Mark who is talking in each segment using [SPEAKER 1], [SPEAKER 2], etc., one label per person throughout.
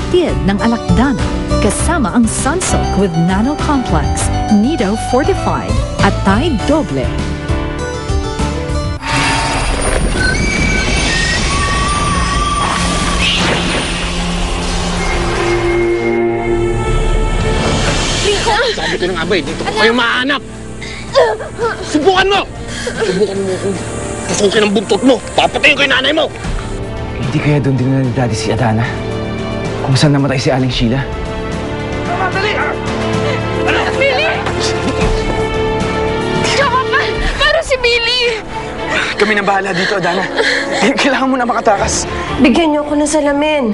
[SPEAKER 1] hatid ng Alakdan kasama ang Sunsilk with Nano Complex, Nido Fortified at Tide Doble.
[SPEAKER 2] Sabi ko na nga ba eh, dito ko kayo mahanap. Subukan mo! Subukan mo kung pasukin ang buntot mo. Papatayin ko yung nanay mo.
[SPEAKER 3] Hindi kaya doon din na ni Daddy si Adana? Kung saan namatay si Aling Sheila?
[SPEAKER 2] Dali! Ano?
[SPEAKER 4] Billy! Tsaka pa! Pero si Billy!
[SPEAKER 3] Kami na bahala dito, Adana. Kailangan mo na makatakas.
[SPEAKER 5] Bigyan niyo ako ng salamin.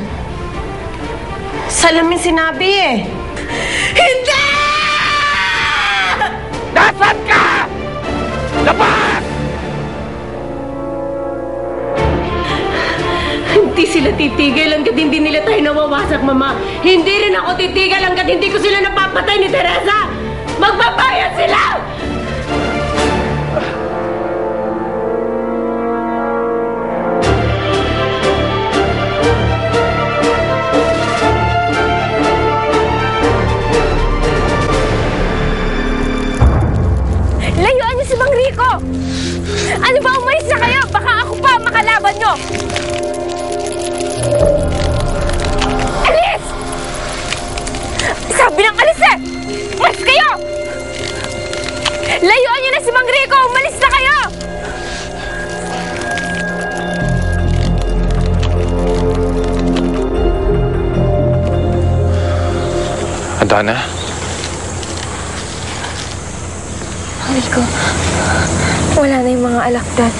[SPEAKER 5] Salamin sinabi eh.
[SPEAKER 4] Hindi!
[SPEAKER 2] Nasaan ka? Labas!
[SPEAKER 5] Hindi sila titigil hanggat hindi nila tayo nawawasak, Mama. Hindi rin ako titigil hanggat hindi ko sila napapatay ni Teresa. Magbabayad sila!
[SPEAKER 4] Layuan niyo si Mang Rico! Ano ba, umayos na kayo? Baka ako pa makalaban niyo! Alis! Sabi ng alis eh! Umalis kayo! Layuan niyo na si Mang Rico! Umalis na kayo!
[SPEAKER 2] Adana?
[SPEAKER 4] Rico, wala na yung mga alakdan.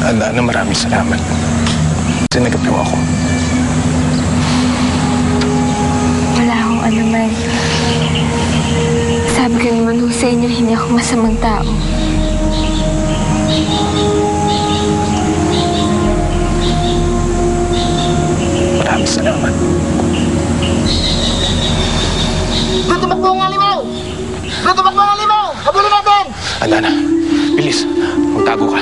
[SPEAKER 2] Adana, maraming salamat. Sinagap niyo ako.
[SPEAKER 4] Wala akong anuman. Sabi ko naman ho sa inyo, hindi ako masamang tao.
[SPEAKER 2] Maraming salamat.
[SPEAKER 6] Tutumakbo ang alimaw! Tutumakbo ang alimaw! Habulin natin!
[SPEAKER 2] Adana, bilis. Magtago ka.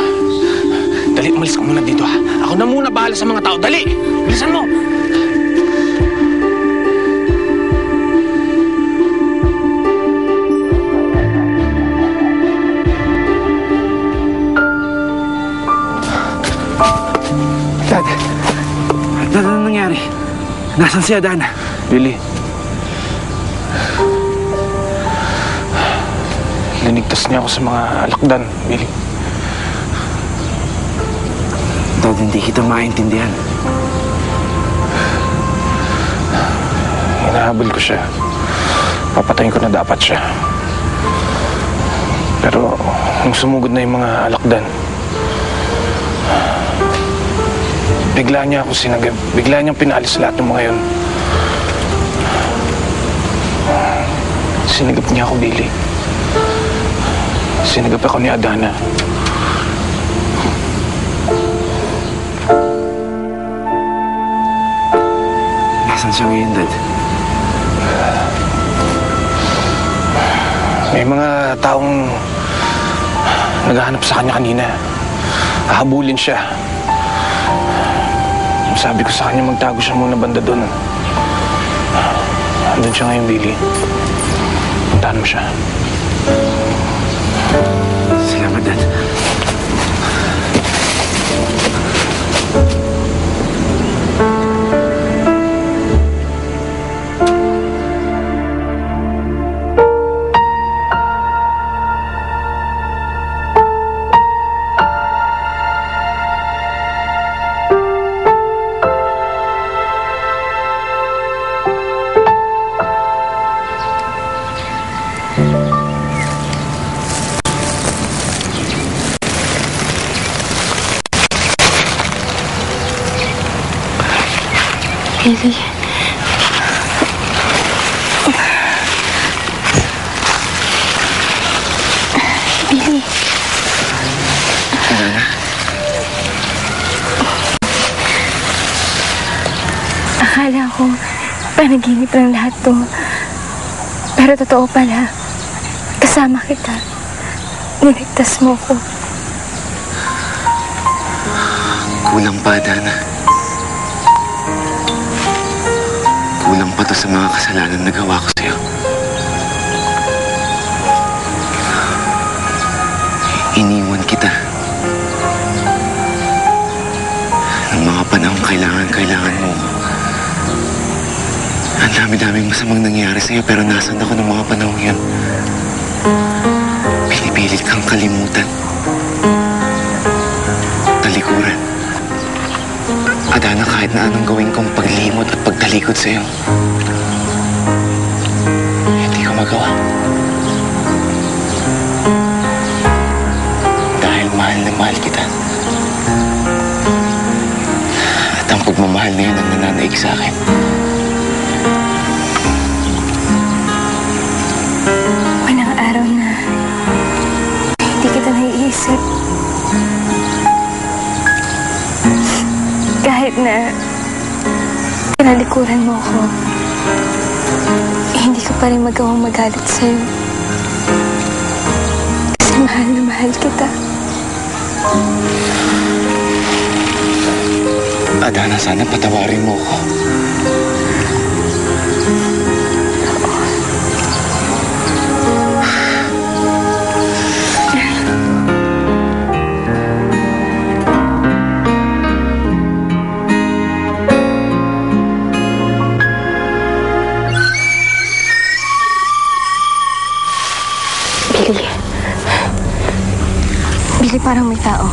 [SPEAKER 2] Dali, umalis ka muna dito ha. Ako na muna bahala sa mga tao. Dali! Bilisan mo!
[SPEAKER 3] Dad, ano nangyari? Nasaan si Adana?
[SPEAKER 2] Billy. Linigtas niya ako sa mga alakdan, Billy.
[SPEAKER 3] Dad, hindi kita maintindihan.
[SPEAKER 2] Hinahabol ko siya. Papatayin ko na dapat siya. Pero nung sumugod na yung mga alakdan, bigla niya ako sinagad. Bigla niyang pinalis lahat ng mga yun. Sinagap niya ako, Billy. Sinagap ako ni Adana.
[SPEAKER 3] Nasaan siya ngayon, Dad?
[SPEAKER 2] May mga taong naghahanap sa kanya kanina. Hahabulin siya. Sabi ko sa kanya, magtago siya muna banda doon. Andun siya ngayon, Billy. Puntahan mo siya.
[SPEAKER 3] Salamat, Dad.
[SPEAKER 4] Billy. Billy. Akala ko panaginip lang lahat to. Pero totoo pala, kasama kita. Niligtas mo ko.
[SPEAKER 2] Kulang pa, Adana. Kulang pa to sa mga kasalanan na gawa ko sa'yo. Iniwan kita. Ng mga panahong kailangan mo ko. Ang dami-daming masamang nangyari sa'yo pero nasan ako ng mga panahong yan. Pinipilit kang kalimutan. Talikuran. Adana, kahit na anong gawin kong paglimot at pagtalikod sa'yo, hindi ko magawa. Dahil mahal na mahal kita. At ang pagmamahal na yun ang nananaig sa akin.
[SPEAKER 4] Walang araw na hindi kita naiisip. Kahit na pinalikuran mo ako, hindi ko pa rin magawang magalit sa'yo. Kasi mahal na mahal kita.
[SPEAKER 2] Adana, sana patawarin mo ako.
[SPEAKER 4] Billy, parang may tao.